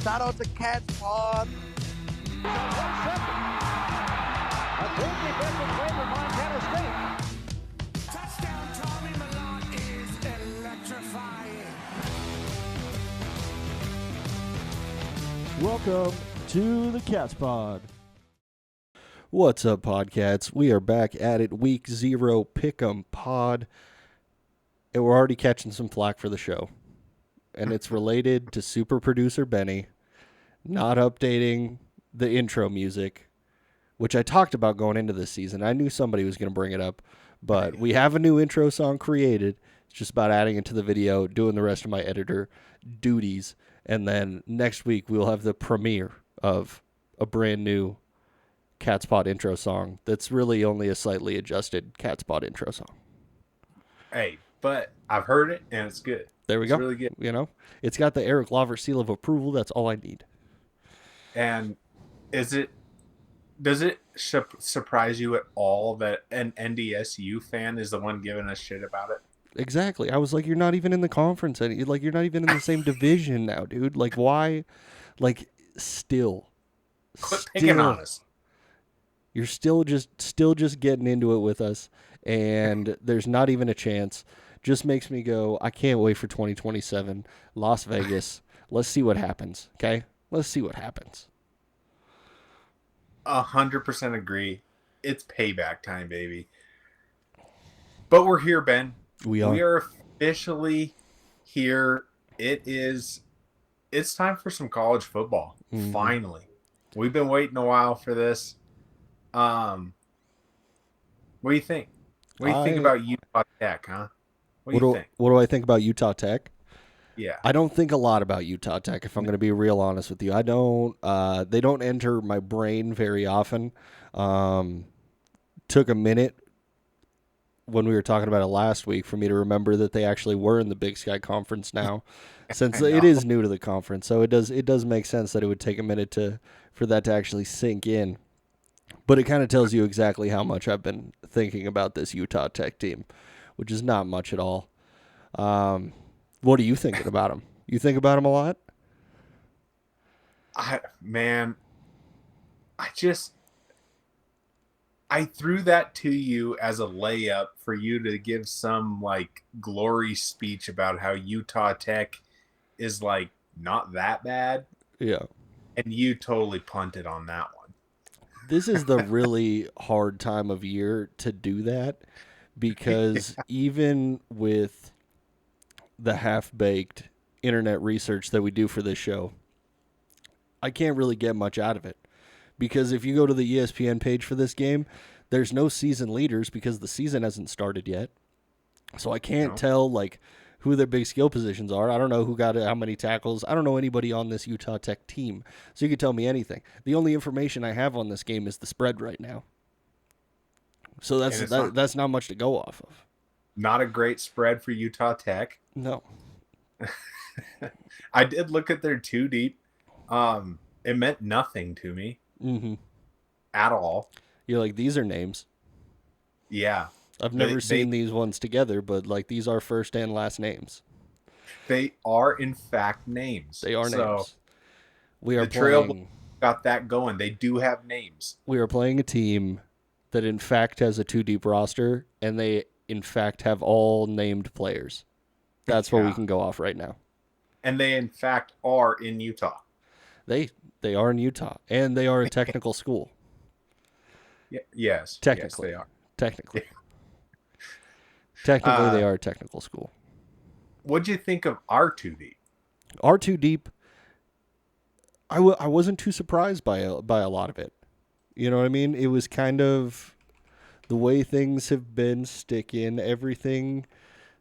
Shout out to Cats Pawd. A big defensive play for Montana State. Touchdown, Tommy Milan is electrifying. Welcome to the Cats Pod. What's up, Podcats? We are back at it, week 0 Pick'em Pod, and we're already catching some flack for the show. And it's related to super producer Benny not updating the intro music, which I talked about going into this season. I knew somebody was going to bring it up, but we have a new intro song created. It's just about adding it to the video, doing the rest of my editor duties, and then next week we'll have the premiere of a brand new Cat's Pod intro song that's really only a slightly adjusted Cat's Pod intro song. Hey, but I've heard it, and it's good. There we go. It's really good. You know, it's got the Eric Lauver seal of approval. That's all I need. And does it surprise you at all that an NDSU fan is the one giving us shit about it? Exactly. I was like, you're not even in the conference. You're not even in the same division now, dude. Like, why? Like, still. Quit picking on us. You're still just getting into it with us, and there's not even a chance. Just makes me go, I can't wait for 2027, Las Vegas. Let's see what happens, okay? Let's see what happens. 100% agree. It's payback time, baby. But we're here, Ben. We are. We are officially here. It's time for some college football. Mm-hmm. Finally. We've been waiting a while for this. What do you think? What do you think about Utah Tech, huh? What do you think? What do I think about Utah Tech? Yeah. I don't think a lot about Utah Tech, if I'm going to be real honest with you. I don't. They don't enter my brain very often. Took a minute when we were talking about it last week for me to remember that they actually were in the Big Sky Conference now, since it is new to the conference. So it does make sense that it would take a minute for that to actually sink in. But it kind of tells you exactly how much I've been thinking about this Utah Tech team, which is not much at all. What are you thinking about them? You think about them a lot? I threw that to you as a layup for you to give some like glory speech about how Utah Tech is like not that bad. Yeah. And you totally punted on that one. This is the really hard time of year to do that, because even with the half-baked internet research that we do for this show, I can't really get much out of it. Because if you go to the ESPN page for this game, there's no season leaders because the season hasn't started yet. So I can't tell like who their big skill positions are. I don't know who got how many tackles. I don't know anybody on this Utah Tech team. So you can tell me anything. The only information I have on this game is the spread right now. So that's not much to go off of. Not a great spread for Utah Tech. No. I did look at their 2 deep. It meant nothing to me. Mm-hmm. At all. You're like, these are names. Yeah. I've never seen these ones together, but like these are first and last names. They are in fact names. They are names. We are the Trail got that going. They do have names. We are playing a team that in fact has a 2 deep roster, and they in fact have all named players. That's what we can go off right now. And they in fact are in Utah. They are in Utah, and they are a technical school. Yes. Technically. Yes, they are. Technically. Technically, they are a technical school. What'd you think of our 2 deep? Our 2 deep, I wasn't too surprised by a lot of it. You know what I mean? It was kind of the way things have been sticking. Everything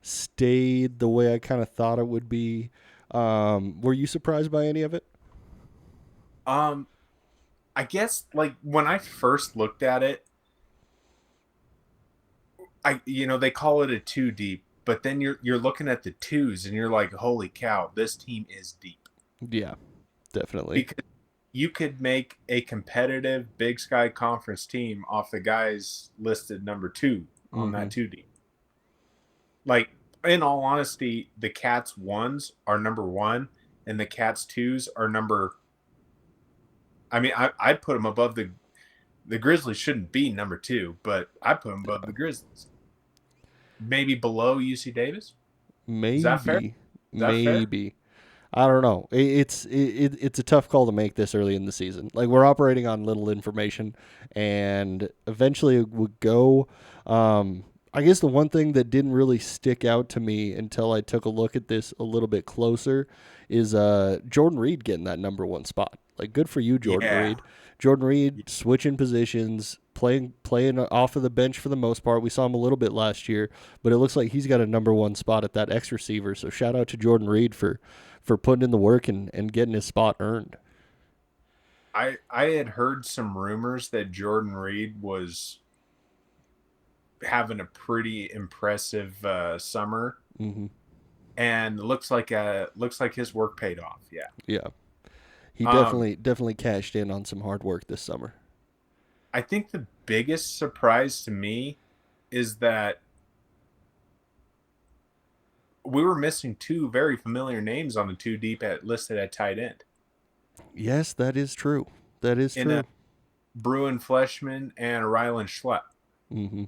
stayed the way I kind of thought it would be. Were you surprised by any of it? I guess like when I first looked at it, they call it a 2 deep, but then you're looking at the 2s and you're like, holy cow, this team is deep. Yeah, definitely. Because you could make a competitive Big Sky Conference team off the guys listed number 2 on that 2 deep. Like, in all honesty, the Cats 1s are number 1, and the Cats 2s are number. I mean, I'd put them above the Grizzlies. Shouldn't be number 2, but I put them above the Grizzlies. Maybe below UC Davis. Is that fair? Maybe, Is that fair? maybe. I don't know. It's a tough call to make this early in the season. Like, we're operating on little information, and eventually it would go. I guess the one thing that didn't really stick out to me until I took a look at this a little bit closer is Jordan Reed getting that number 1 spot. Like, good for you, Jordan Yeah. Reed. Jordan Reed switching positions, playing off of the bench for the most part. We saw him a little bit last year, but it looks like he's got a number 1 spot at that X receiver. So shout out to Jordan Reed for putting in the work and getting his spot earned. I had heard some rumors that Jordan Reed was having a pretty impressive summer, and looks like his work paid off. Yeah, he definitely cashed in on some hard work this summer. I think the biggest surprise to me is that we were missing 2 very familiar names on the 2 deep listed at tight end. Yes, that is true. That is true. Bruin Fleshman and Rylan Schlepp. Mm-hmm.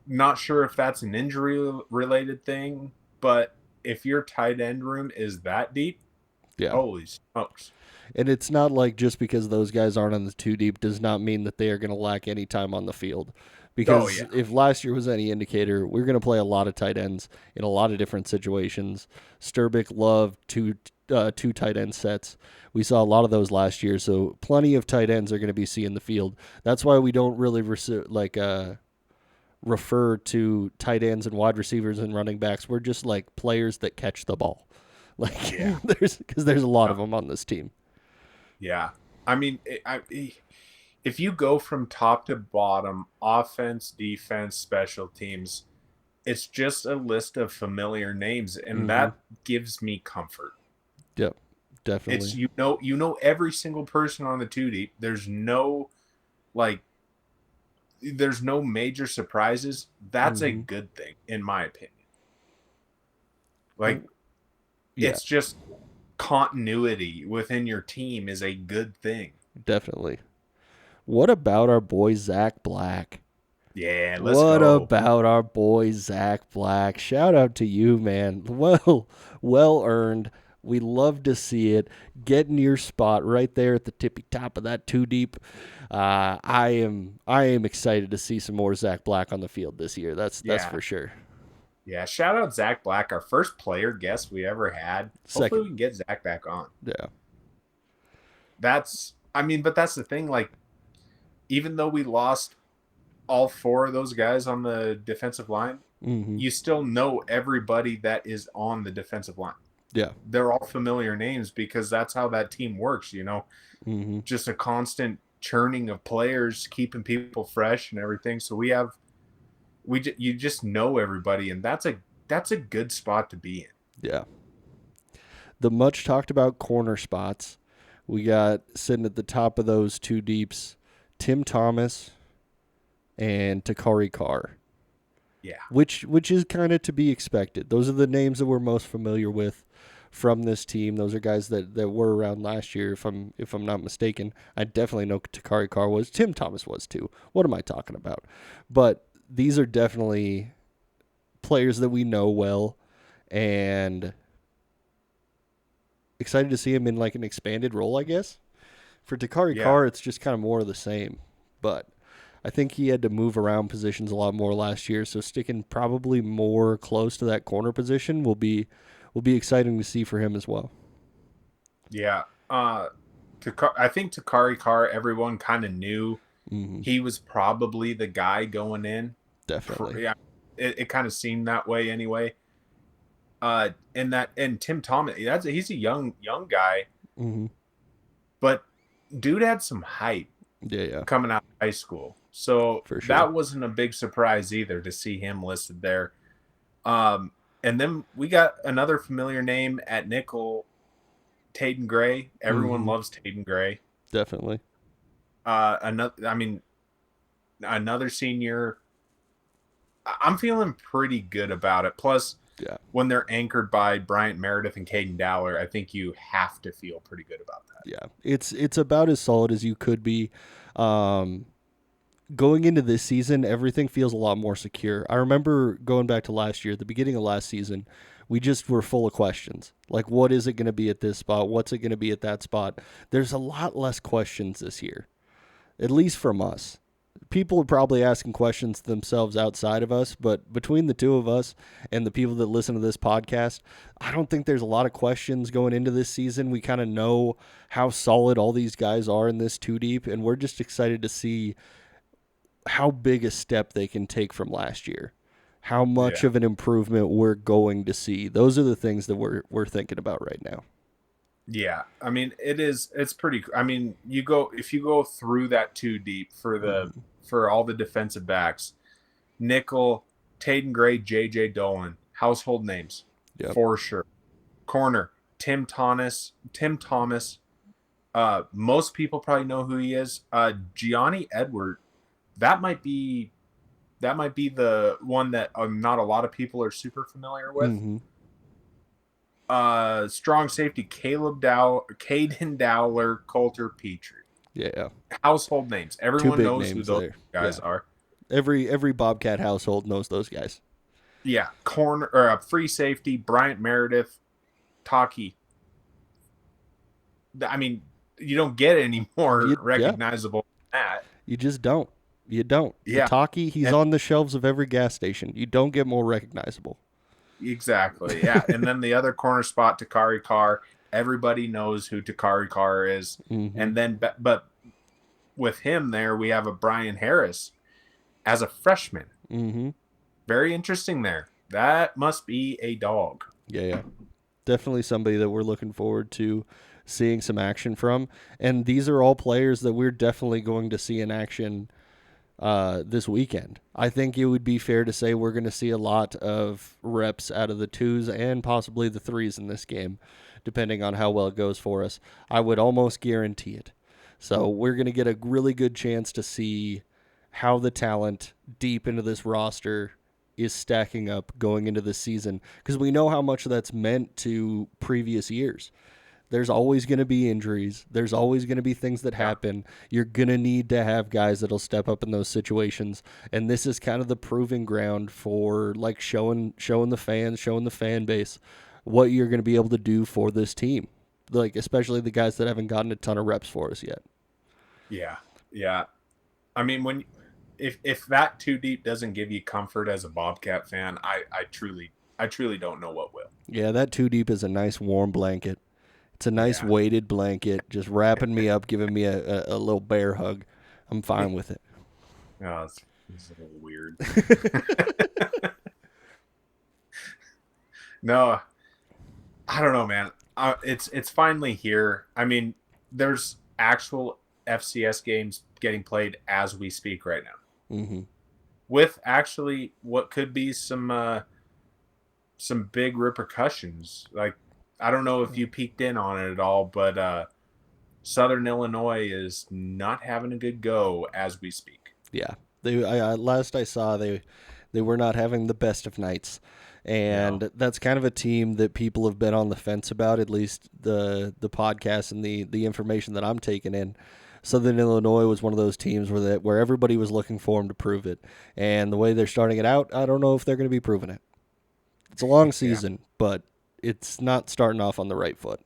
Not sure if that's an injury-related thing, but if your tight end room is that deep, holy smokes. And it's not like just because those guys aren't on the 2 deep does not mean that they are going to lack any time on the field. Because if last year was any indicator, we're going to play a lot of tight ends in a lot of different situations. Sturbick loved two tight end sets. We saw a lot of those last year, so plenty of tight ends are going to be seeing the field. That's why we don't really refer to tight ends and wide receivers and running backs. We're just like players that catch the ball. Because there's a lot of them on this team. Yeah. I mean, if you go from top to bottom, offense, defense, special teams, it's just a list of familiar names, and that gives me comfort. Yep, definitely. It's you know every single person on the 2 deep. There's no major surprises. That's a good thing, in my opinion. It's just continuity within your team is a good thing. Definitely. What about our boy Zach Black? Yeah, let's go. What about our boy Zach Black? Shout out to you, man. Well earned. We love to see it. Getting your spot right there at the tippy top of that 2 deep. I am excited to see some more Zach Black on the field this year. That's for sure. Yeah, shout out Zach Black, our first player guest we ever had. Hopefully we can get Zach back on. Yeah. But that's the thing, like, even though we lost all 4 of those guys on the defensive line, you still know everybody that is on the defensive line. Yeah. They're all familiar names because that's how that team works, you know. Just a constant churning of players, keeping people fresh and everything. So you just know everybody, and that's a good spot to be in. Yeah. The much talked about corner spots. We got sitting at the top of those 2 deeps, Tim Thomas and Takari Carr. Yeah. Which is kind of to be expected. Those are the names that we're most familiar with from this team. Those are guys that were around last year, if I'm not mistaken. I definitely know Takari Carr was. Tim Thomas was too. What am I talking about? But these are definitely players that we know well, and excited to see him in like an expanded role, I guess. For Takari Carr, it's just kind of more of the same, but I think he had to move around positions a lot more last year, so sticking probably more close to that corner position will be exciting to see for him as well. Yeah. I think Takari Carr, everyone kind of knew he was probably the guy going in. Definitely. It kind of seemed that way anyway. And Tim Thomas, he's a young guy, but dude had some hype. Coming out of high school, so that wasn't a big surprise either to see him listed there. And then we got another familiar name at nickel, Taden Gray. Everyone loves Taden Gray. Definitely. Another senior. I'm feeling pretty good about it. Plus, when they're anchored by Bryant Meredith and Caden Dowler, I think you have to feel pretty good about that. Yeah, it's about as solid as you could be. Going into this season, everything feels a lot more secure. I remember going back to last year, the beginning of last season, we just were full of questions. Like, what is it going to be at this spot? What's it going to be at that spot? There's a lot less questions this year, at least from us. People are probably asking questions themselves outside of us, but between the two of us and the people that listen to this podcast, I don't think there's a lot of questions going into this season. We kind of know how solid all these guys are in this two deep, and we're just excited to see how big a step they can take from last year, how much of an improvement we're going to see. Those are the things that we're thinking about right now. Yeah, I mean, it's pretty. I mean, if you go through that two deep for all the defensive backs, nickel, Taden Gray, J.J. Dolan, household names for sure. Corner, Tim Thomas. Most people probably know who he is. Gianni Edward, that might be the one that not a lot of people are super familiar with. Mm-hmm. Strong safety, Caden Dowler, Coulter Petrie. Yeah. Household names. Everyone knows who those guys are. Every Bobcat household knows those guys. Yeah. Corner or free safety, Bryant Meredith, Taki. I mean, you don't get any more recognizable than that. You just don't. You don't. Yeah. Taki, he's on the shelves of every gas station. You don't get more recognizable. Exactly, yeah. And then the other corner spot, Takari Carr. Everybody knows who Takari Carr is. Mm-hmm. And then, but with him there, we have a Brian Harris as a freshman. Mm-hmm. Very interesting there. That must be a dog. Yeah. Definitely somebody that we're looking forward to seeing some action from. And these are all players that we're definitely going to see in action this weekend. I think it would be fair to say we're going to see a lot of reps out of the twos and possibly the threes in this game, depending on how well it goes for us. I would almost guarantee it. So we're going to get a really good chance to see how the talent deep into this roster is stacking up going into this season, because we know how much that's meant to previous years. There's always going to be injuries. There's always going to be things that happen. You're going to need to have guys that'll step up in those situations. And this is kind of the proving ground for like showing the fans, showing the fan base what you're going to be able to do for this team. Like, especially the guys that haven't gotten a ton of reps for us yet. Yeah. I mean, if that two deep doesn't give you comfort as a Bobcat fan, I truly don't know what will. Yeah, that two deep is a nice warm blanket. It's a nice weighted blanket, just wrapping me up, giving me a little bear hug. I'm fine with it. Oh, it's a little weird. No, I don't know, man. It's finally here. I mean, there's actual FCS games getting played as we speak right now. Mm-hmm. With actually what could be some big repercussions. Like, I don't know if you peeked in on it at all, but Southern Illinois is not having a good go as we speak. Yeah, last I saw, they were not having the best of nights, and that's kind of a team that people have been on the fence about. At least the podcast and the information that I'm taking in. Southern Illinois was one of those teams where everybody was looking for them to prove it, and the way they're starting it out, I don't know if they're going to be proving it. It's a long season, but it's not starting off on the right foot.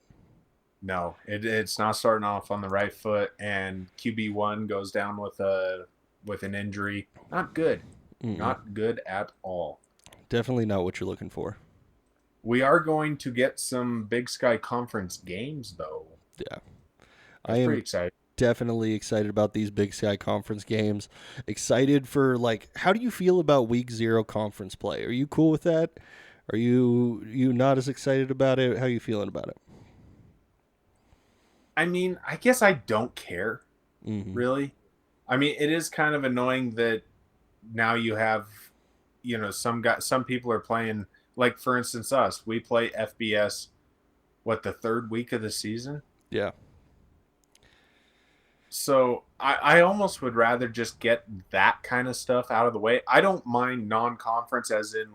No, it's not starting off on the right foot, and QB1 goes down with an injury. Not good. Mm-mm. Not good at all. Definitely not what you're looking for. We are going to get some Big Sky Conference games, though. Yeah. I'm pretty excited. Definitely excited about these Big Sky Conference games. Excited for, how do you feel about Week 0 conference play? Are you cool with that? Are you not as excited about it? How are you feeling about it? I mean, I guess I don't care, really. I mean, it is kind of annoying that now you have, some people are playing, like, for instance, us. We play FBS, the third week of the season? Yeah. So I almost would rather just get that kind of stuff out of the way. I don't mind non-conference as in,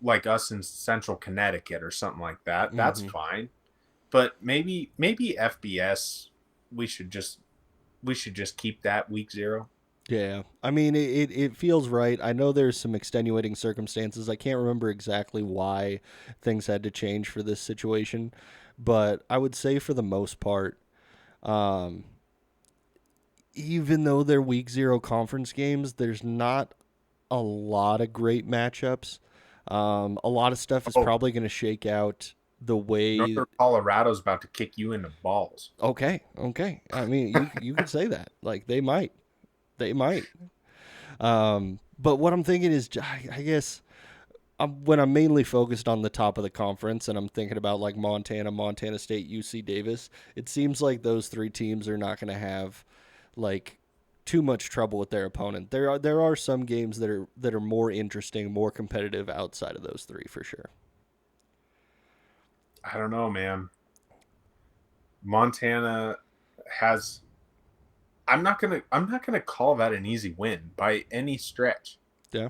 like us in Central Connecticut or something like that. That's fine. But maybe FBS, we should just keep that week 0. Yeah, I mean, it feels right. I know there's some extenuating circumstances. I can't remember exactly why things had to change for this situation, but I would say for the most part, even though they're week 0 conference games, there's not a lot of great matchups. A lot of stuff is probably going to shake out the way Northern Colorado's about to kick you in the balls. Okay. I mean, you could say that. Like, they might. But what I'm thinking is, I guess, when I'm mainly focused on the top of the conference and I'm thinking about like Montana State, UC Davis, it seems like those 3 teams are not going to have like too much trouble with their opponent. There are some games that are more interesting, more competitive outside of those 3 for sure. I don't know, man. Montana has. I'm not gonna call that an easy win by any stretch. Yeah.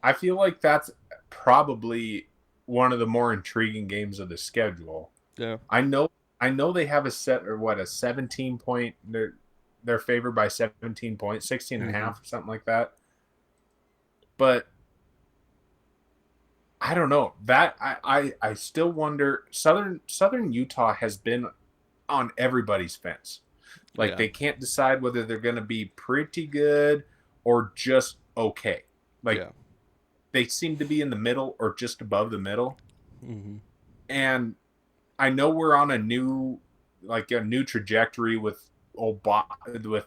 I feel like that's probably one of the more intriguing games of the schedule. Yeah. I know they have a 17 point. They're favored by 17 points, 16 and a half or something like that. But I don't know. That I still wonder. Southern Utah has been on everybody's fence. Like, they can't decide whether they're going to be pretty good or just okay. Like, they seem to be in the middle or just above the middle. And I know we're on a new trajectory with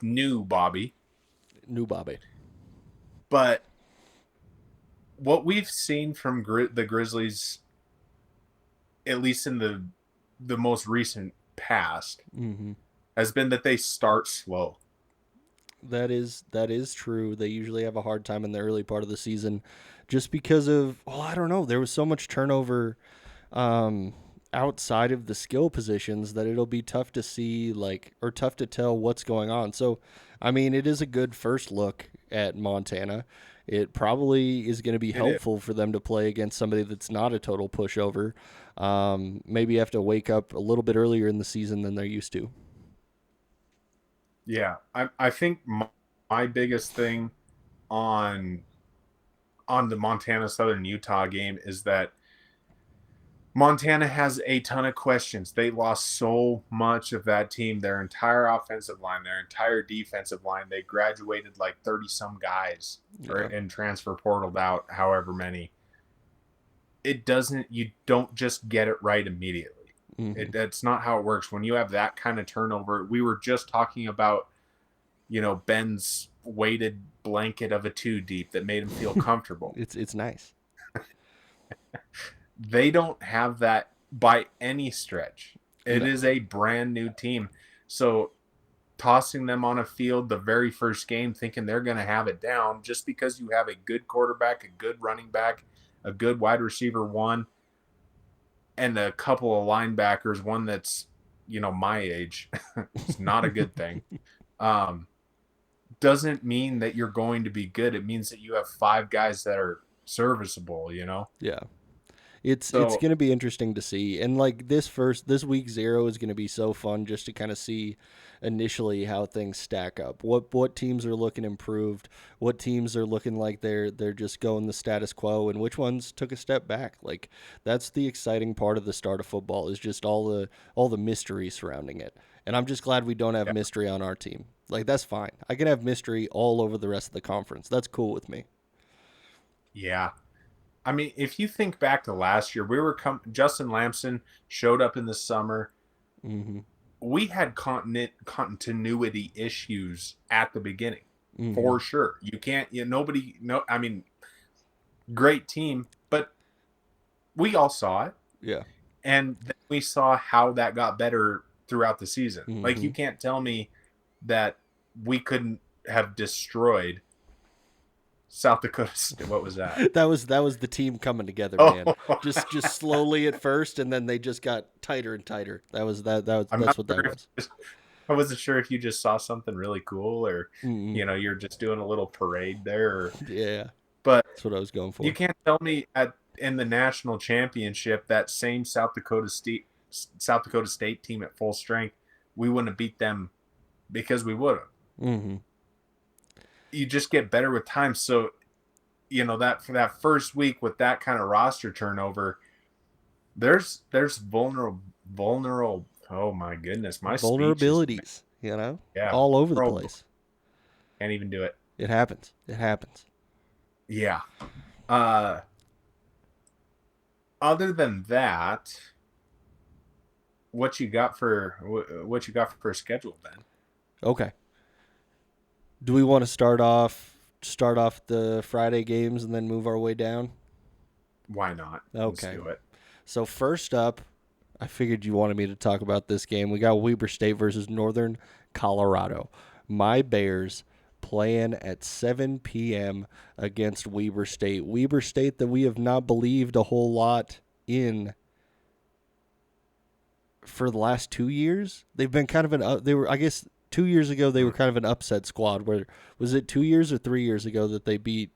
new Bobby. But what we've seen from the Grizzlies, at least in the most recent past, has been that they start slow. That is true. They usually have a hard time in the early part of the season just because of, I don't know, there was so much turnover outside of the skill positions that it'll be tough to see, or tough to tell what's going on. So, I mean, it is a good first look at Montana. It probably is going to be helpful for them to play against somebody that's not a total pushover. Maybe you have to wake up a little bit earlier in the season than they're used to. Yeah, I think my biggest thing on the Montana Southern Utah game is that Montana has a ton of questions. They lost so much of that team, their entire offensive line, their entire defensive line. They graduated like 30-some guys and transfer portaled out however many. You don't just get it right immediately. That's not how it works. When you have that kind of turnover, we were just talking about, Ben's weighted blanket of a 2 deep that made him feel comfortable. It's nice. They don't have that by any stretch. It is a brand new team. So tossing them on a field the very first game thinking they're going to have it down just because you have a good quarterback, a good running back, a good wide receiver 1, and a couple of linebackers, one that's, my age, it's not a good thing. Doesn't mean that you're going to be good. It means that you have 5 guys that are serviceable, Yeah. It's going to be interesting to see. And like this week 0 is going to be so fun just to kind of see initially how things stack up. What teams are looking improved, what teams are looking like they're just going the status quo, and which ones took a step back. Like, that's the exciting part of the start of football, is just all the mystery surrounding it. And I'm just glad we don't have mystery on our team. Like, that's fine. I can have mystery all over the rest of the conference. That's cool with me. Yeah. I mean, if you think back to last year, Justin Lamson showed up in the summer. We had continuity issues at the beginning, for sure. You can't, I mean, great team, but we all saw it. Yeah. And then we saw how that got better throughout the season. Like, you can't tell me that we couldn't have destroyed South Dakota. What was that? that was the team coming together, man. Just slowly at first, and then they just got tighter and tighter. That's what that was. I wasn't sure if you just saw something really cool, or you're just doing a little parade there. Yeah. But that's what I was going for. You can't tell me in the national championship that same South Dakota State team at full strength, we wouldn't have beat them because we would have. Mm-hmm. You just get better with time. So, that for that first week with that kind of roster turnover, there's vulnerable. Oh my goodness, my vulnerabilities, all over the place. Can't even do it. It happens. Yeah. Other than that, what you got for schedule, Ben? Okay. Do we want to start off the Friday games and then move our way down? Why not? Okay. Let's do it. So first up, I figured you wanted me to talk about this game. We got Weber State versus Northern Colorado. My Bears playing at 7 p.m. against Weber State. Weber State that we have not believed a whole lot in for the last 2 years. They've been kind of I guess 2 years ago they were kind of an upset squad. Where was it 2 years or 3 years ago that they beat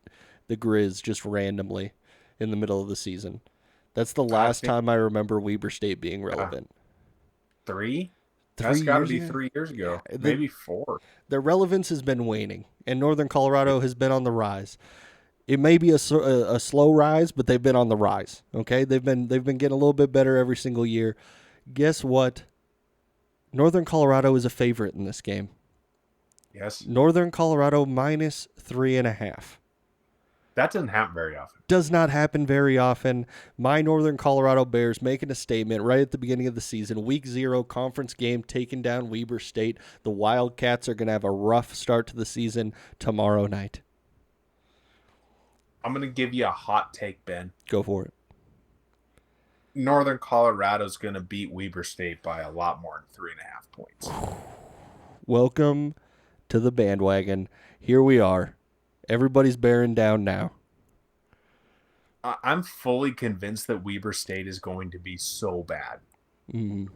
the Grizz just randomly in the middle of the season? That's the last time I remember Weber State being relevant. 3? That's got to be 3 years ago. Yeah, maybe 4. Their relevance has been waning, and Northern Colorado has been on the rise. It may be a slow rise, but they've been on the rise. Okay, they've been getting a little bit better every single year. Guess what? Northern Colorado is a favorite in this game. Yes. Northern Colorado minus 3.5. That doesn't happen very often. Does not happen very often. My Northern Colorado Bears making a statement right at the beginning of the season. Week 0 conference game taking down Weber State. The Wildcats are going to have a rough start to the season tomorrow night. I'm going to give you a hot take, Ben. Go for it. Northern Colorado's going to beat Weber State by a lot more than 3.5 points. Welcome to the bandwagon. Here we are. Everybody's bearing down now. I'm fully convinced that Weber State is going to be so bad. Mm-hmm.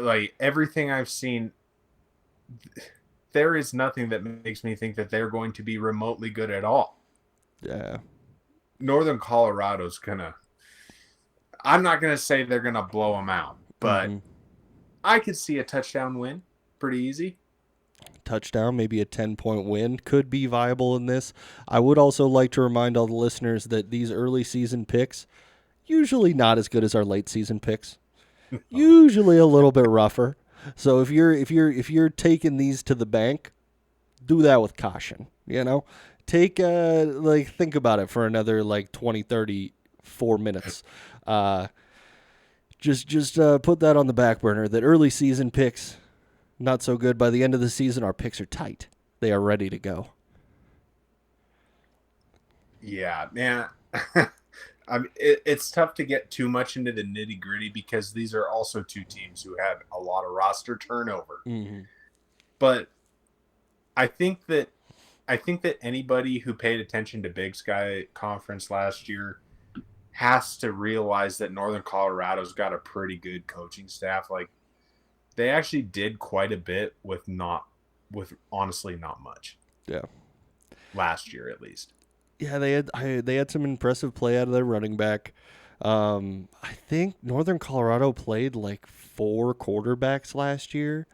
Like, everything I've seen, there is nothing that makes me think that they're going to be remotely good at all. Yeah. Northern Colorado's going to... I'm not going to say they're going to blow them out, but I could see a touchdown win pretty easy. Touchdown, maybe a 10-point win could be viable in this. I would also like to remind all the listeners that these early season picks usually not as good as our late season picks. Usually a little bit rougher. So if you're taking these to the bank, do that with caution, Take think about it for another 20, 30, 4 minutes. Just put that on the back burner. That early season picks, not so good. By the end of the season, our picks are tight. They are ready to go. Yeah, man. I mean, it's tough to get too much into the nitty gritty because these are also two teams who had a lot of roster turnover. Mm-hmm. But I think that anybody who paid attention to Big Sky Conference last year has to realize that Northern Colorado's got a pretty good coaching staff. Like, they actually did quite a bit with honestly not much. Yeah. Last year, at least. Yeah, they had some impressive play out of their running back. I think Northern Colorado played 4 quarterbacks last year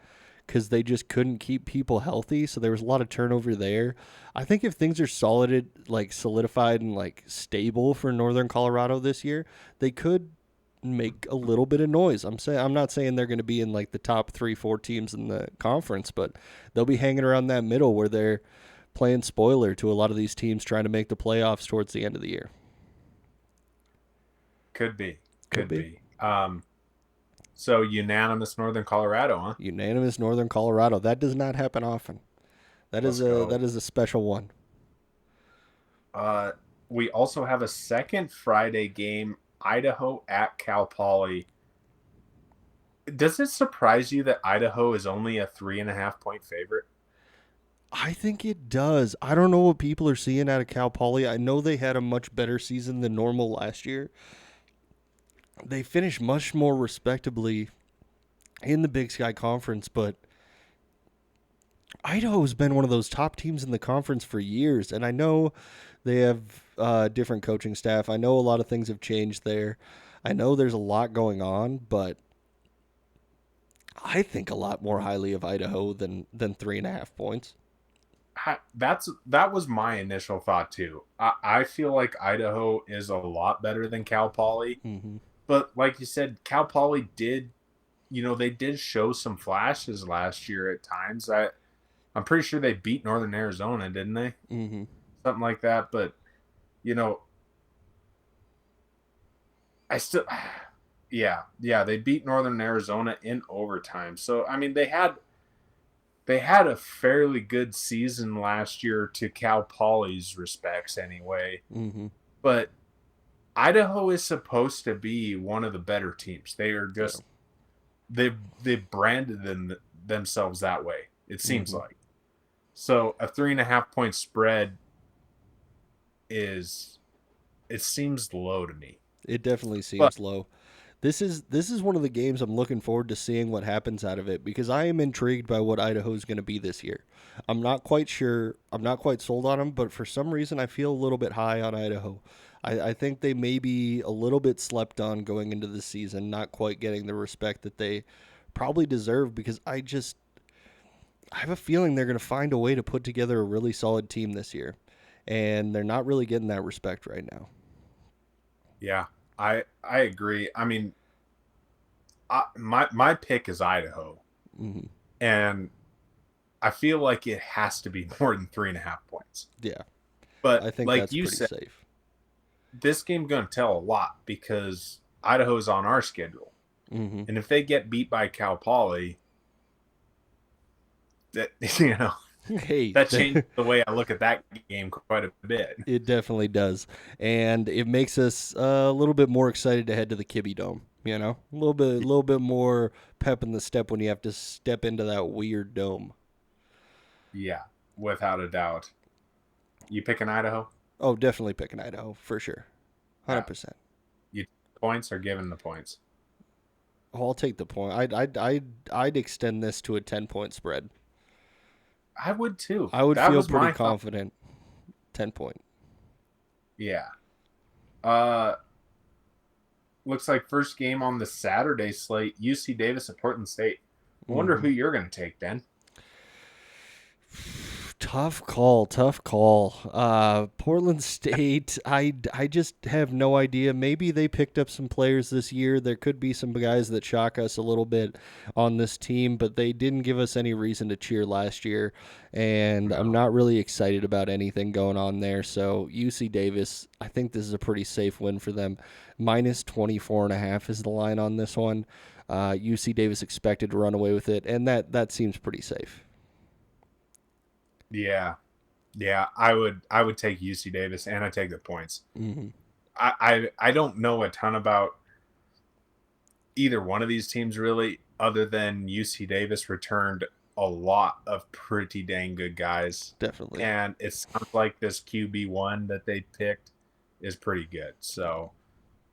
because they just couldn't keep people healthy. So there was a lot of turnover there. I think if things are solidified and stable for Northern Colorado this year, they could make a little bit of noise. I'm not saying they're going to be in the top 3-4 teams in the conference, but they'll be hanging around that middle where they're playing spoiler to a lot of these teams trying to make the playoffs towards the end of the year. Could be. So unanimous Northern Colorado, huh? Unanimous Northern Colorado. That does not happen often. That is a special one. We also have a second Friday game, Idaho at Cal Poly. Does it surprise you that Idaho is only a 3.5 point favorite? I think it does. I don't know what people are seeing out of Cal Poly. I know they had a much better season than normal last year. They finished much more respectably in the Big Sky Conference, but Idaho's been one of those top teams in the conference for years, and I know They have different coaching staff. I know a lot of things have changed there. I know there's a lot going on, but I think a lot more highly of Idaho than 3.5 points. That was my initial thought too. I feel like Idaho is a lot better than Cal Poly, but like you said, Cal Poly did, they did show some flashes last year at times. I'm pretty sure they beat Northern Arizona, didn't they? Mm-hmm. Something like that. But I still, yeah, they beat Northern Arizona in overtime. So I mean, they had a fairly good season last year to Cal Poly's respects anyway. Mm-hmm. But Idaho is supposed to be one of the better teams. They are just they branded themselves that way, it seems like. So a 3.5 point spread seems low to me. It definitely seems low. This is one of the games I'm looking forward to seeing what happens out of it, because I am intrigued by what Idaho's going to be this year. I'm not quite sure. I'm not quite sold on them, but for some reason I feel a little bit high on Idaho. I think they may be a little bit slept on going into the season, not quite getting the respect that they probably deserve, because I have a feeling they're going to find a way to put together a really solid team this year, and they're not really getting that respect right now. Yeah, I agree. I mean, my pick is Idaho, and I feel like it has to be more than 3.5 points. Yeah, but I think like that's you pretty said, safe. This game's going to tell a lot, because Idaho's on our schedule, and if they get beat by Cal Poly, that that changed the way I look at that game quite a bit. It definitely does, and it makes us a little bit more excited to head to the Kibbe Dome. A little bit more pep in the step when you have to step into that weird dome. Yeah, without a doubt. You picking Idaho? Oh, definitely picking Idaho for sure, 100%. You points or giving the points? Oh, I'll take the point. I'd extend this to a 10-point spread. I would too. I would feel pretty confident. 10-point. Yeah. Looks like first game on the Saturday slate, UC Davis at Portland State. I wonder who you're going to take, Ben. Tough call. Portland State, I just have no idea. Maybe they picked up some players this year. There could be some guys that shock us a little bit on this team, but they didn't give us any reason to cheer last year, and I'm not really excited about anything going on there. So UC Davis, I think this is a pretty safe win for them. Minus 24.5 is the line on this one. UC Davis expected to run away with it, and that seems pretty safe. Yeah, I would take UC Davis, and I take the points. I don't know a ton about either one of these teams really, other than UC Davis returned a lot of pretty dang good guys. Definitely. And it sounds like this QB1 that they picked is pretty good. So,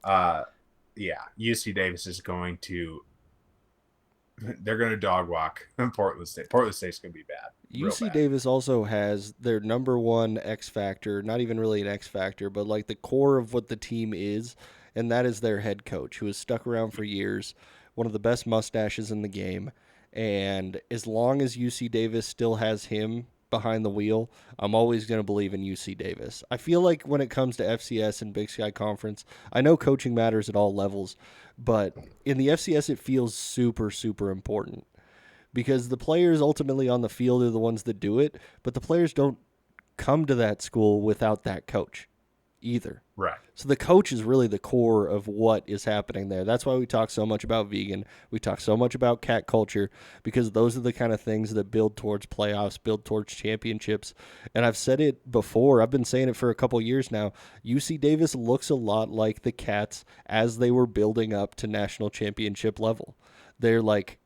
UC Davis is going to dog walk Portland State. Portland State's going to be bad. UC Davis also has their number one X factor, not even really an X factor, but like the core of what the team is, and that is their head coach, who has stuck around for years, one of the best mustaches in the game. And as long as UC Davis still has him behind the wheel, I'm always going to believe in UC Davis. I feel like when it comes to FCS and Big Sky Conference, I know coaching matters at all levels, but in the FCS it feels super, super important, because the players ultimately on the field are the ones that do it, but the players don't come to that school without that coach either. Right. So the coach is really the core of what is happening there. That's why we talk so much about vegan. We talk so much about cat culture, because those are the kind of things that build towards playoffs, build towards championships. And I've said it before. I've been saying it for a couple years now. UC Davis looks a lot like the Cats as they were building up to national championship level. They're like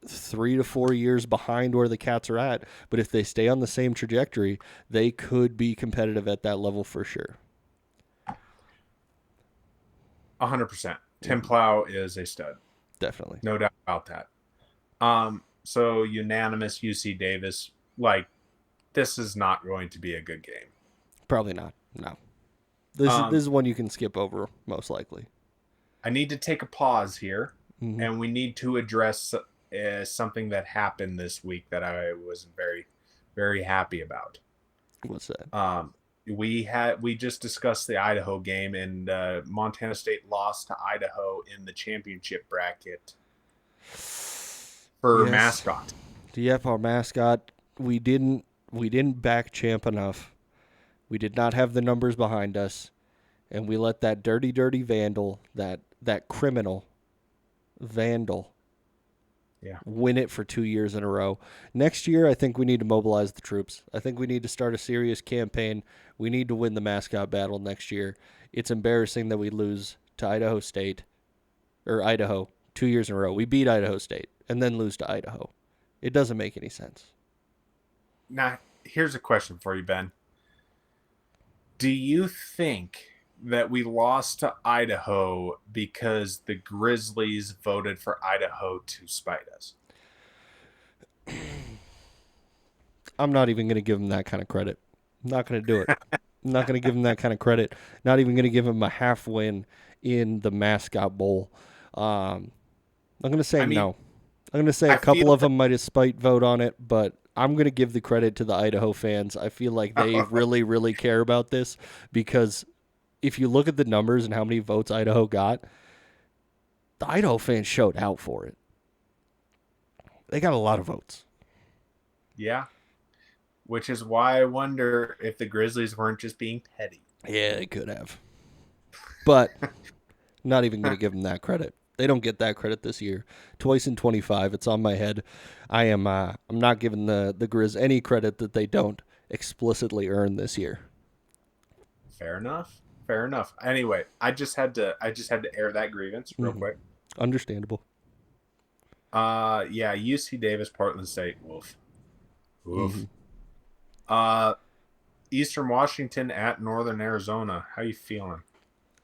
3 to 4 years behind where the Cats are at, but if they stay on the same trajectory, they could be competitive at that level for sure. 100%. Tim Plow is a stud. Definitely. No doubt about that. So unanimous UC Davis. Like, this is not going to be a good game. Probably not. No. This is one you can skip over, most likely. I need to take a pause here, and we need to address something that happened this week that I wasn't very, very happy about. What's that? We just discussed the Idaho game, and Montana State lost to Idaho in the championship bracket for mascot. Yep, our mascot. We didn't back Champ enough. We did not have the numbers behind us, and we let that dirty vandal, that criminal vandal, win it for 2 years in a row. Next year, I think we need to mobilize the troops. I think we need to start a serious campaign. We need to win the mascot battle next year. It's embarrassing that we lose to Idaho 2 years in a row. We beat Idaho State and then lose to Idaho. It doesn't make any sense. Now, here's a question for you, Ben. Do you think that we lost to Idaho because the Grizzlies voted for Idaho to spite us? I'm not even going to give them that kind of credit. I'm not going to do it. I'm not going to give them that kind of credit. Not even going to give them a half win in the Mascot Bowl. I'm going to say no. I'm going to say a couple of them might have spite vote on it, but I'm going to give the credit to the Idaho fans. I feel like they really, really care about this because if you look at the numbers and how many votes Idaho got, the Idaho fans showed out for it. They got a lot of votes. Yeah. Which is why I wonder if the Grizzlies weren't just being petty. Yeah, they could have. But not even going to give them that credit. They don't get that credit this year. Twice in 25. It's on my head. I'm not giving the Grizz any credit that they don't explicitly earn this year. Fair enough. Anyway, I just had to air that grievance real quick. Understandable. Yeah, UC Davis, Portland State. Woof. Eastern Washington at Northern Arizona. How you feeling?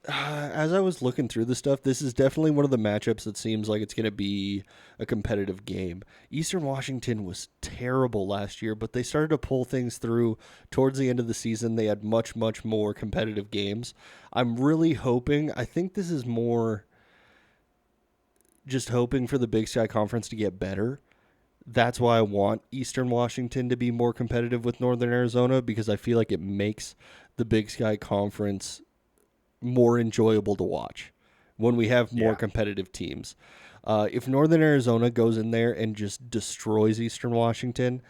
As I was looking through the stuff, this is definitely one of the matchups that seems like it's going to be a competitive game. Eastern Washington was terrible last year, but they started to pull things through towards the end of the season. They had much, much more competitive games. I'm really hoping, I think this is more just hoping for the Big Sky Conference to get better. That's why I want Eastern Washington to be more competitive with Northern Arizona, because I feel like it makes the Big Sky Conference more enjoyable to watch when we have more competitive teams. If Northern Arizona goes in there and just destroys Eastern Washington,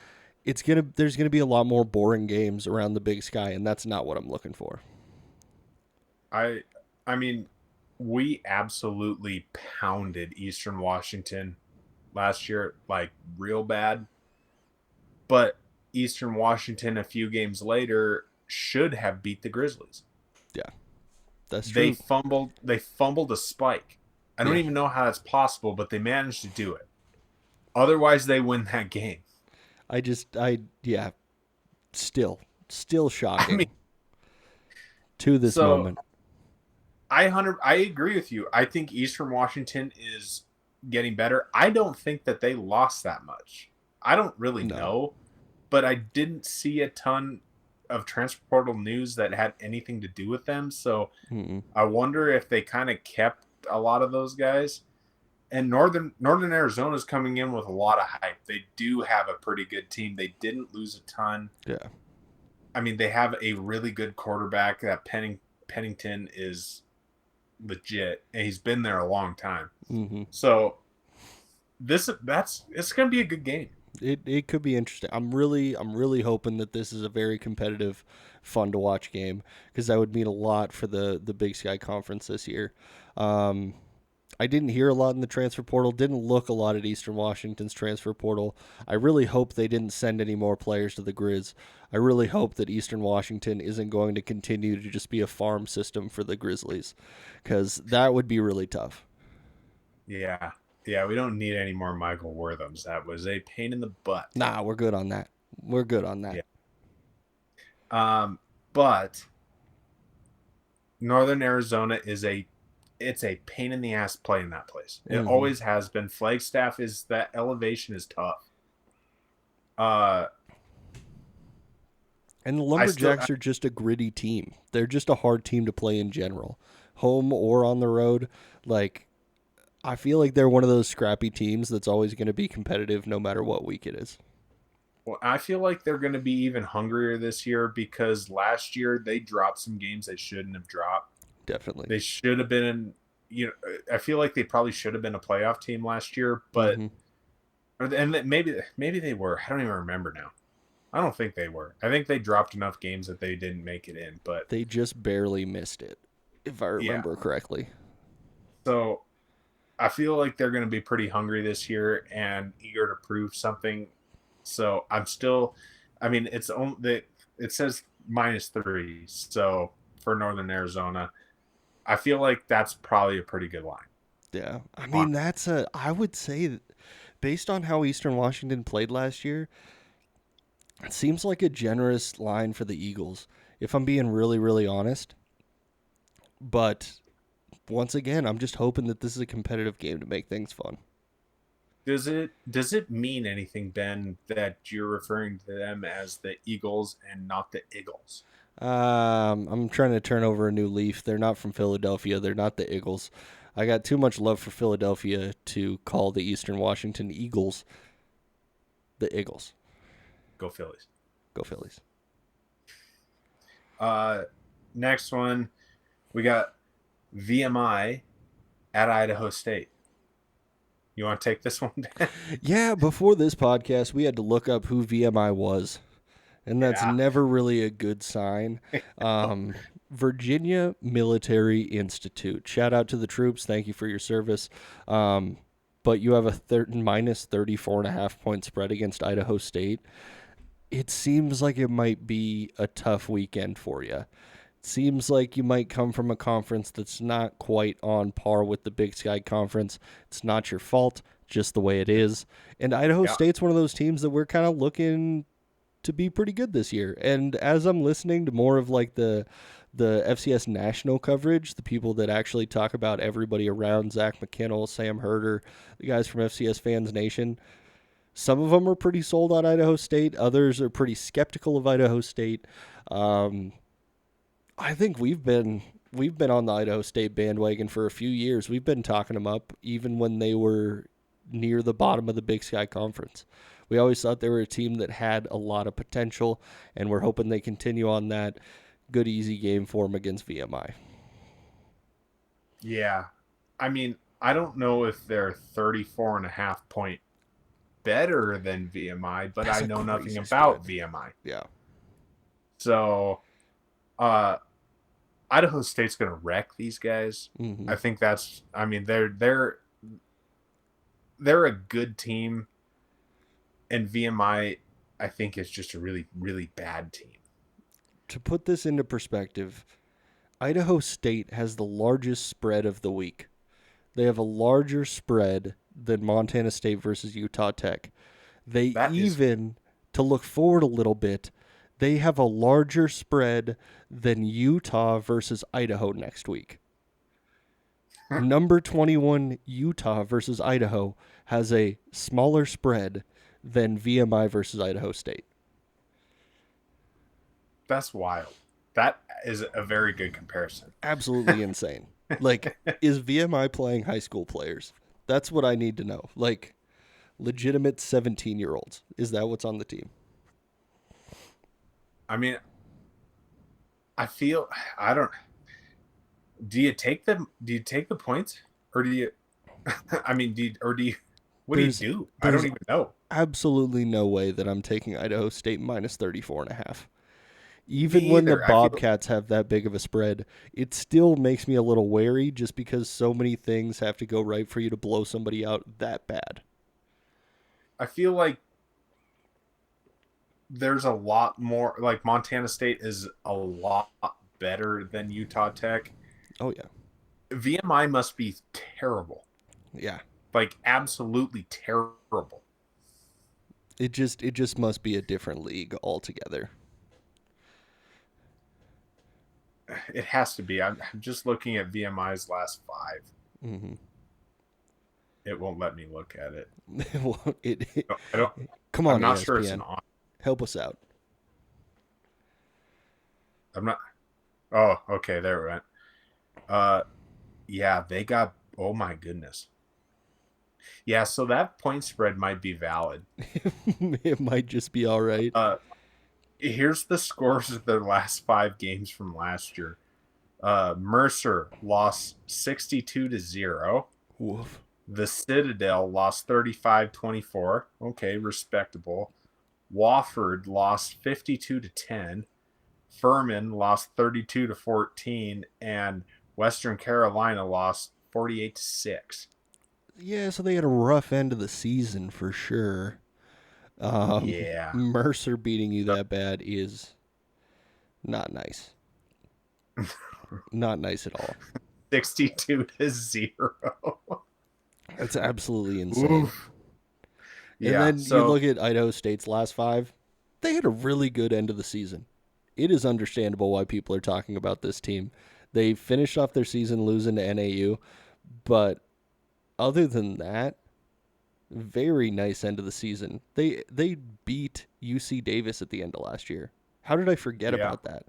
there's gonna be a lot more boring games around the Big Sky, and that's not what I'm looking for. I mean, we absolutely pounded Eastern Washington last year, like real bad. But Eastern Washington a few games later should have beat the Grizzlies. Yeah. That's true. They fumbled a spike. I don't even know how that's possible, but they managed to do it. Otherwise, they win that game. Still shocking to this moment. I agree with you. I think Eastern Washington is getting better. I don't think that they lost that much. I don't really know, but I didn't see a ton of transfer portal news that had anything to do with them. So I wonder if they kind of kept a lot of those guys. And Northern Arizona is coming in with a lot of hype. They do have a pretty good team. They didn't lose a ton. Yeah. I mean, they have a really good quarterback. That Pennington is legit, and he's been there a long time. So it's going to be a good game. It could be interesting. I'm really hoping that this is a very competitive, fun to watch game, because that would mean a lot for the Big Sky Conference this year. I didn't hear a lot in the transfer portal, didn't look a lot at Eastern Washington's transfer portal. I really hope they didn't send any more players to the Grizz. I really hope that Eastern Washington isn't going to continue to just be a farm system for the Grizzlies, because that would be really tough. Yeah. Yeah, we don't need any more Michael Worthams. That was a pain in the butt. Nah, we're good on that. Yeah. But Northern Arizona it's a pain in the ass playing that place. It always has been. Flagstaff that elevation is tough. And the Lumberjacks are just a gritty team. They're just a hard team to play in general, home or on the road. Like, I feel like they're one of those scrappy teams that's always going to be competitive no matter what week it is. Well, I feel like they're going to be even hungrier this year because last year they dropped some games they shouldn't have dropped. Definitely. They should have been, I feel like they probably should have been a playoff team last year, but and maybe they were. I don't even remember now. I don't think they were. I think they dropped enough games that they didn't make it in, but they just barely missed it, if I remember correctly. So I feel like they're going to be pretty hungry this year and eager to prove something. So I'm still, it says -3. So for Northern Arizona, I feel like that's probably a pretty good line. Yeah. I would say, based on how Eastern Washington played last year, it seems like a generous line for the Eagles, if I'm being really, really honest. But once again, I'm just hoping that this is a competitive game to make things fun. Does it mean anything, Ben, that you're referring to them as the Eagles and not the Eagles? I'm trying to turn over a new leaf. They're not from Philadelphia. They're not the Eagles. I got too much love for Philadelphia to call the Eastern Washington Eagles the Eagles. Go Phillies. Go Phillies. Next one, we got VMI at Idaho State. You want to take this one, Dan? Yeah, before this podcast, we had to look up who VMI was, and that's never really a good sign. Virginia Military Institute. Shout out to the troops. Thank you for your service. But you have a -34.5 point spread against Idaho State. It seems like it might be a tough weekend for you. It seems like you might come from a conference that's not quite on par with the Big Sky Conference. It's not your fault, just the way it is. And Idaho State's one of those teams that we're kind of looking to be pretty good this year. And as I'm listening to more of like the FCS national coverage, the people that actually talk about everybody around Zach McKinnell, Sam Herder, the guys from FCS Fans Nation, some of them are pretty sold on Idaho State. Others are pretty skeptical of Idaho State. I think we've been on the Idaho State bandwagon for a few years. We've been talking them up even when they were near the bottom of the Big Sky Conference. We always thought they were a team that had a lot of potential, and we're hoping they continue on that good, easy game for them against VMI. Yeah. I don't know if they're 34.5 point better than VMI, but I know nothing about VMI. Yeah. So, Idaho State's going to wreck these guys. Mm-hmm. I think that's. They're a good team, and VMI, I think, is just a really, really bad team. To put this into perspective, Idaho State has the largest spread of the week. They have a larger spread than Montana State versus Utah Tech. To look forward a little bit, they have a larger spread than Utah versus Idaho next week. Number 21, Utah versus Idaho, has a smaller spread than VMI versus Idaho State. That's wild. That is a very good comparison. Absolutely insane. Like, is VMI playing high school players? That's what I need to know. Like, legitimate 17-year-olds. Is that what's on the team? Do you take the points, or do you? What do you do? I don't even know. Absolutely no way that I'm taking Idaho State -34.5. Even when the Bobcats have that big of a spread, it still makes me a little wary just because so many things have to go right for you to blow somebody out that bad. I feel like there's a lot more, like Montana State is a lot better than Utah Tech. Oh, yeah. VMI must be terrible. Yeah. Like, absolutely terrible. It just must be a different league altogether. It has to be. I'm just looking at VMI's last 5. Mm-hmm. It won't let me look at it. Come on, I'm not ESPN. sure it's an on. Help us out. I'm not. Oh, okay. There it went. Yeah, they got. Oh my goodness. Yeah, so that point spread might be valid. It might just be all right. Here's the scores of their last 5 games from last year. Mercer lost 62-0. Woof. The Citadel lost 35-24. Okay, respectable. Wofford lost 52-10. Furman lost 32-14, and Western Carolina lost 48-6. Yeah, so they had a rough end of the season for sure. Yeah. Mercer beating you that bad is not nice. Not nice at all. 62-0. That's absolutely insane. Oof. And then you look at Idaho State's last 5. They had a really good end of the season. It is understandable why people are talking about this team. They finished off their season losing to NAU, but other than that, very nice end of the season. They beat UC Davis at the end of last year. How did I forget about that?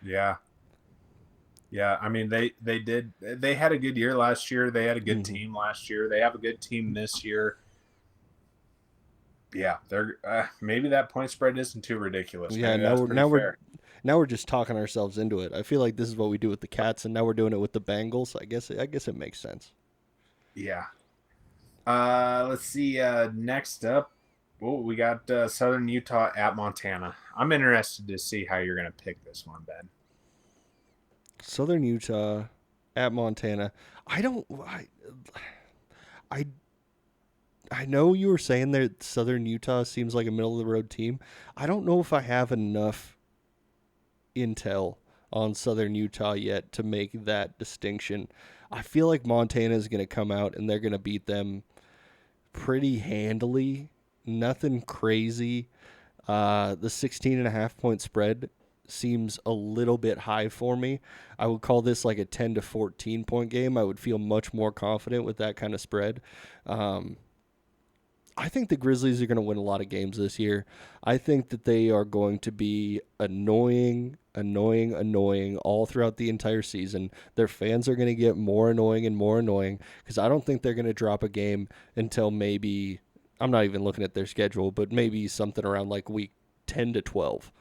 Yeah. Yeah, I mean they did. They had a good year last year. They had a good team last year. They have a good team this year. Yeah, they're maybe that point spread isn't too ridiculous. Yeah, now we're just talking ourselves into it. I feel like this is what we do with the Cats, and now we're doing it with the Bengals. I guess it makes sense. Yeah. Let's see. Next up, we got Southern Utah at Montana. I'm interested to see how you're going to pick this one, Ben. Southern Utah at Montana. I know you were saying that Southern Utah seems like a middle of the road team. I don't know if I have enough intel on Southern Utah yet to make that distinction. I feel like Montana is going to come out and they're going to beat them pretty handily. Nothing crazy. The 16.5 point spread seems a little bit high for me. I would call this like a 10 to 14 point game. I would feel much more confident with that kind of spread. I think the Grizzlies are going to win a lot of games this year. I think that they are going to be annoying all throughout the entire season. Their fans are going to get more annoying and more annoying because I don't think they're going to drop a game until maybe, I'm not even looking at their schedule, but maybe something around like week 10 to 12.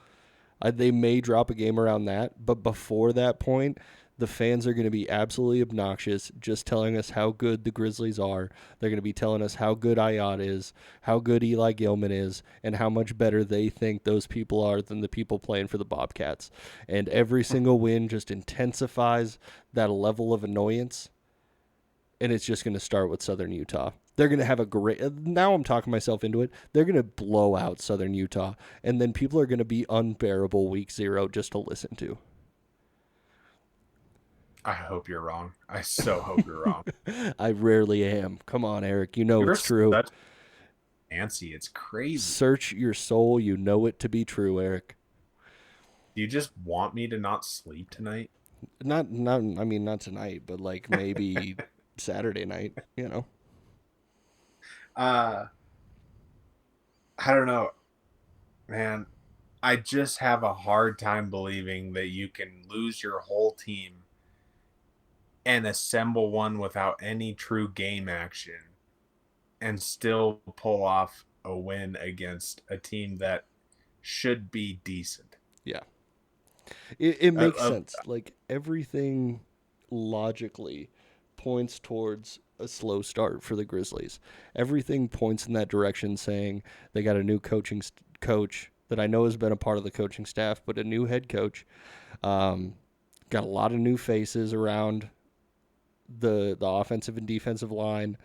They may drop a game around that, but before that point, the fans are going to be absolutely obnoxious, just telling us how good the Grizzlies are. They're going to be telling us how good Ayat is, how good Eli Gilman is, and how much better they think those people are than the people playing for the Bobcats. And every single win just intensifies that level of annoyance, and it's just going to start with Southern Utah. They're going to have a great... Now I'm talking myself into it. They're going to blow out Southern Utah, and then people are going to be unbearable week 0 just to listen to. I hope you're wrong. I so hope you're wrong. I rarely am. Come on, Eric. You know it's true. Nancy, it's crazy. Search your soul. You know it to be true, Eric. Do you just want me to not sleep tonight? Not tonight, but like maybe Saturday night, you know. I don't know. Man, I just have a hard time believing that you can lose your whole team and assemble one without any true game action and still pull off a win against a team that should be decent. Yeah. It makes sense. Like everything logically points towards a slow start for the Grizzlies. Everything points in that direction, saying they got a new coach that I know has been a part of the coaching staff, but a new head coach. Got a lot of new faces around the offensive and defensive line.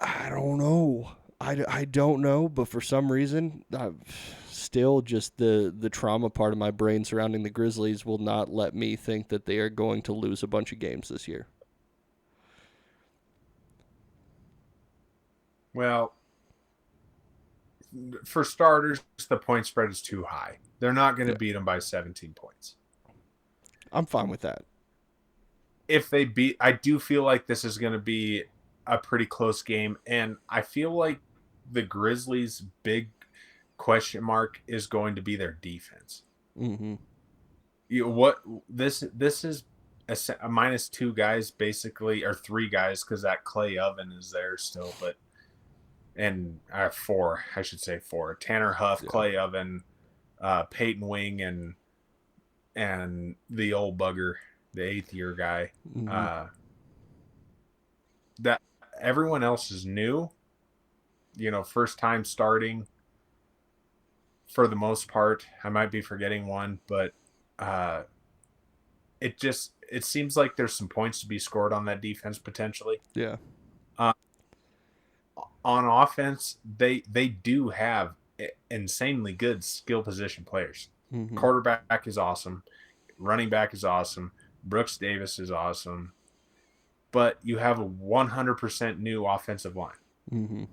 I don't know. I don't know, but for some reason, still just the trauma part of my brain surrounding the Grizzlies will not let me think that they are going to lose a bunch of games this year. Well, for starters, the point spread is too high. They're not going to beat them by 17 points. I'm fine with that. If they beat, I do feel like this is going to be a pretty close game, and I feel like the Grizzlies' big question mark is going to be their defense. Mm-hmm. This is a -2 guys basically, or 3 guys because that Clay Oven is there still, but and 4, I should say 4. Tanner Huff, Clay Oven, Peyton Wing, and the old bugger, the 8th-year guy. Mm-hmm. That everyone else is new. First time starting for the most part. I might be forgetting one, but it seems like there's some points to be scored on that defense potentially. Yeah. On offense, they do have insanely good skill position players. Mm-hmm. Quarterback is awesome. Running back is awesome. Brooks Davis is awesome. But you have a 100% new offensive line. Mm-hmm.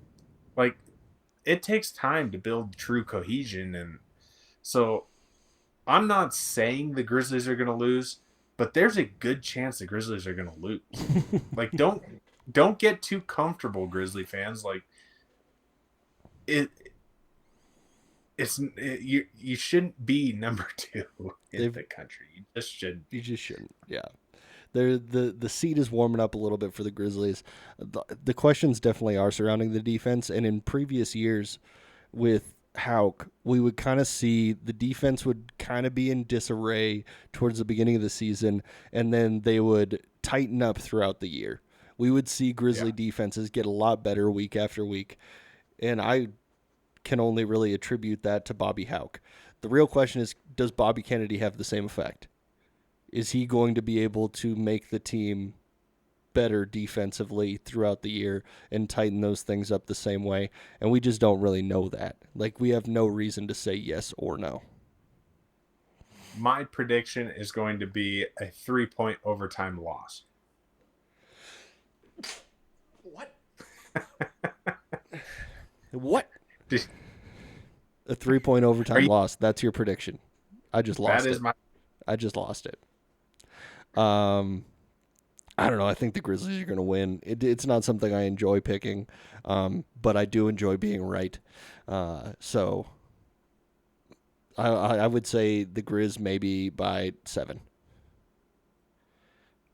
Like, it takes time to build true cohesion. And so I'm not saying the Grizzlies are going to lose, but there's a good chance the Grizzlies are going to lose. Like, don't get too comfortable, Grizzly fans. Like, you shouldn't be number 2 in the country. You just shouldn't. You just shouldn't. Yeah. The seat is warming up a little bit for the Grizzlies. The questions definitely are surrounding the defense, and in previous years with Hauk, we would kind of see the defense would kind of be in disarray towards the beginning of the season, and then they would tighten up throughout the year. We would see Grizzly defenses get a lot better week after week, and I can only really attribute that to Bobby Hauk. The real question is, does Bobby Kennedy have the same effect? Is he going to be able to make the team better defensively throughout the year and tighten those things up the same way? And we just don't really know that. Like, we have no reason to say yes or no. My prediction is going to be a 3-point overtime loss. What? What? A 3-point overtime loss. That's your prediction. I just lost it. I just lost it. I don't know. I think the Grizzlies are going to win. It's not something I enjoy picking, but I do enjoy being right. So I would say the Grizz maybe by 7.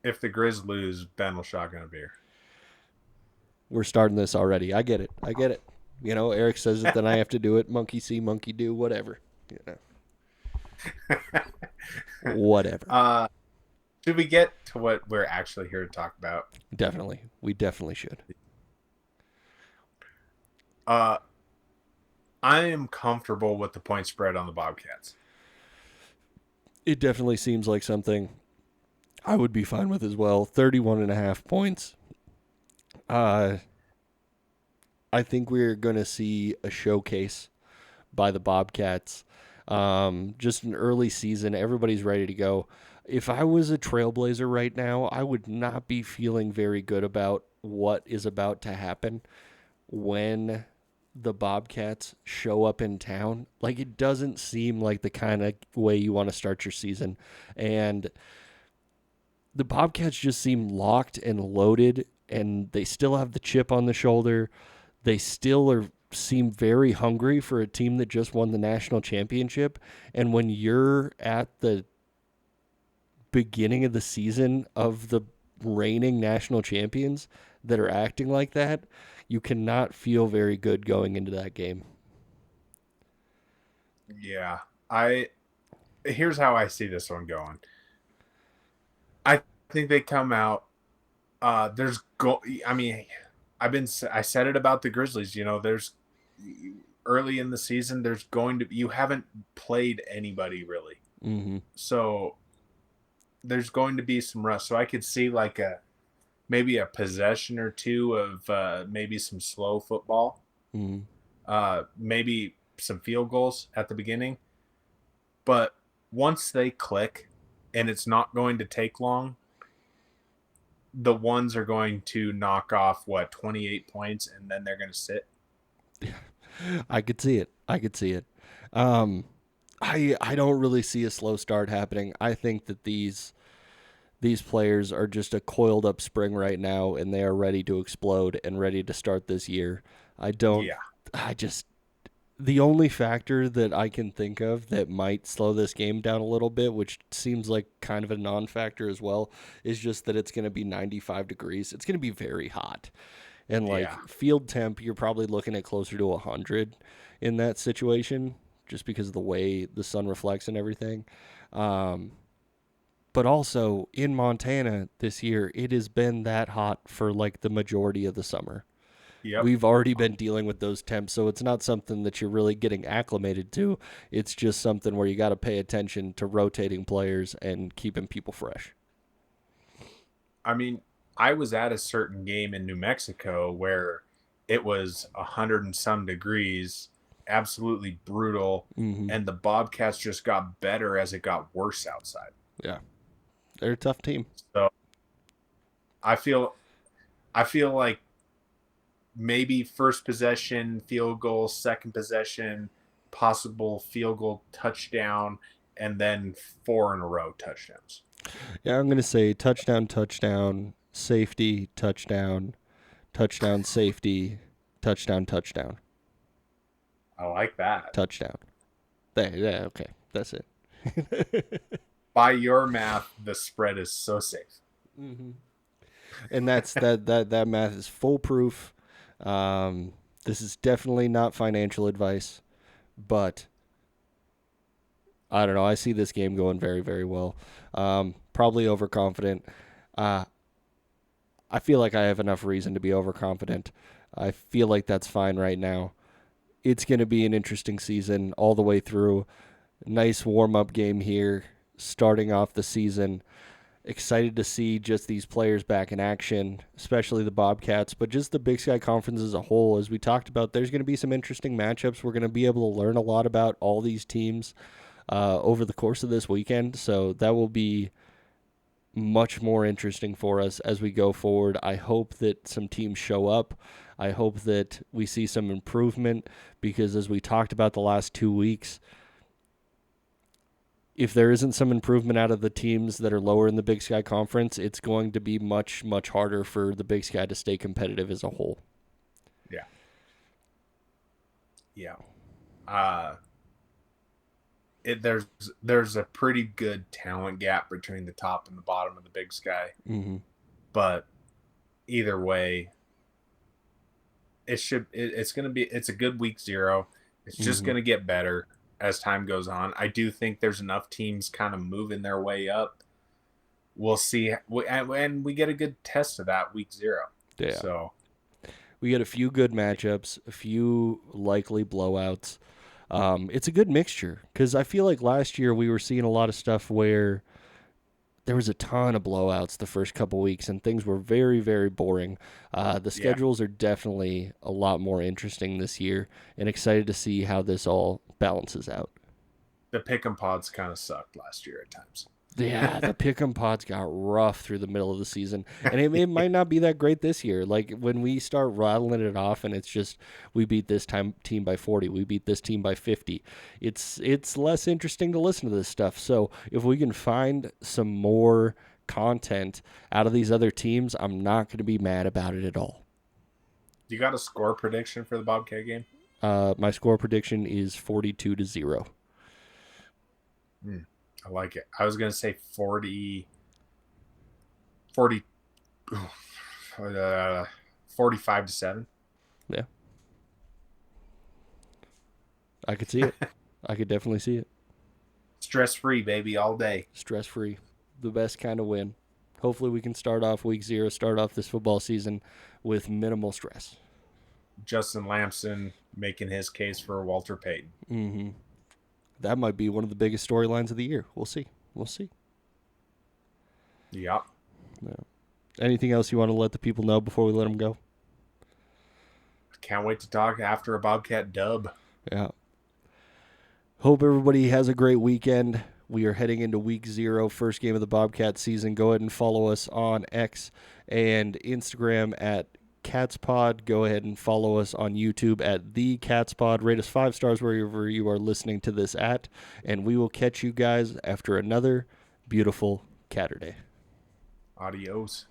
If the Grizz lose, Ben will shotgun a beer. We're starting this already. I get it. Eric says it, then I have to do it. Monkey see, monkey do, whatever. Whatever. Should we get to what we're actually here to talk about? Definitely. We definitely should. I am comfortable with the point spread on the Bobcats. It definitely seems like something I would be fine with as well. 31.5 points. I think we're going to see a showcase by the Bobcats. Just an early season. Everybody's ready to go. If I was a Trailblazer right now, I would not be feeling very good about what is about to happen when the Bobcats show up in town. Like, it doesn't seem like the kind of way you want to start your season. And the Bobcats just seem locked and loaded, and they still have the chip on the shoulder. They still seem very hungry for a team that just won the national championship. And when you're at the beginning of the season of the reigning national champions that are acting like that, you cannot feel very good going into that game. Yeah. Here's how I see this one going. I think they come out. I said it about the Grizzlies. There's early in the season. You haven't played anybody really. Mm-hmm. So there's going to be some rust. So I could see like maybe a possession or two of maybe some slow football. Mm-hmm. Maybe some field goals at the beginning. But once they click, and it's not going to take long, the ones are going to knock off 28 points, and then they're going to sit. I could see it. I don't really see a slow start happening. I think that these players are just a coiled up spring right now, and they are ready to explode and ready to start this year. The only factor that I can think of that might slow this game down a little bit, which seems like kind of a non-factor as well, is just that it's going to be 95 degrees. It's going to be very hot. And, field temp, you're probably looking at closer to 100 in that situation just because of the way the sun reflects and everything. But also, in Montana this year, it has been that hot for, the majority of the summer. Yep. We've already been dealing with those temps, so it's not something that you're really getting acclimated to. It's just something where you got to pay attention to rotating players and keeping people fresh. I mean, I was at a certain game in New Mexico where it was 100 and some degrees, absolutely brutal, and the Bobcats just got better as it got worse outside. Yeah. They're a tough team. So I feel like maybe first possession, field goal, second possession, possible field goal touchdown, and then 4 in a row touchdowns. Yeah, I'm going to say touchdown, safety, touchdown, safety, touchdown. I like that. Touchdown. Yeah, okay. That's it. By your math, the spread is so safe. Mm-hmm. And that math is foolproof. This is definitely not financial advice, but I don't know. I see this game going very, very well. Probably overconfident. I feel like I have enough reason to be overconfident. I feel like that's fine right now. It's going to be an interesting season all the way through. Nice warm-up game here, starting off the season. Excited to see just these players back in action, especially the Bobcats, but just the Big Sky Conference as a whole. As we talked about, there's going to be some interesting matchups. We're going to be able to learn a lot about all these teams over the course of this weekend, so that will be much more interesting for us as we go forward. I hope that some teams show up. I hope that we see some improvement because as we talked about the last 2 weeks, if there isn't some improvement out of the teams that are lower in the Big Sky Conference, it's going to be much, much harder for the Big Sky to stay competitive as a whole. Yeah. Yeah. There's a pretty good talent gap between the top and the bottom of the Big Sky. Mm-hmm. But either way, it's a good week 0. It's just going to get better as time goes on. I do think there's enough teams kind of moving their way up. We'll see. And we get a good test of that week 0. Yeah. So we get a few good matchups, a few likely blowouts. It's a good mixture because I feel like last year we were seeing a lot of stuff where there was a ton of blowouts the first couple weeks and things were very, very boring. The schedules are definitely a lot more interesting this year and excited to see how this all balances out. The pick'em pods kind of sucked last year at times. Yeah, the pick'em pods got rough through the middle of the season, and it might not be that great this year. Like when we start rattling it off, and it's just we beat this team by 40, we beat this team by 50. It's less interesting to listen to this stuff. So if we can find some more content out of these other teams, I'm not going to be mad about it at all. You got a score prediction for the Bobcat game? My score prediction is 42-0. I like it. I was going to say 45-7. Yeah. I could see it. I could definitely see it. Stress-free, baby, all day. Stress-free. The best kind of win. Hopefully we can start off week 0, start off this football season with minimal stress. Justin Lamson making his case for Walter Payton. Mm-hmm. That might be one of the biggest storylines of the year. We'll see. Yep. Yeah. Anything else you want to let the people know before we let them go? Can't wait to talk after a Bobcat dub. Yeah. Hope everybody has a great weekend. We are heading into week 0, first game of the Bobcat season. Go ahead and follow us on X and Instagram at CatsPod. Go ahead and follow us on YouTube at The CatsPod. Rate us 5 stars wherever you are listening to this at. And we will catch you guys after another beautiful Catterday. Adios.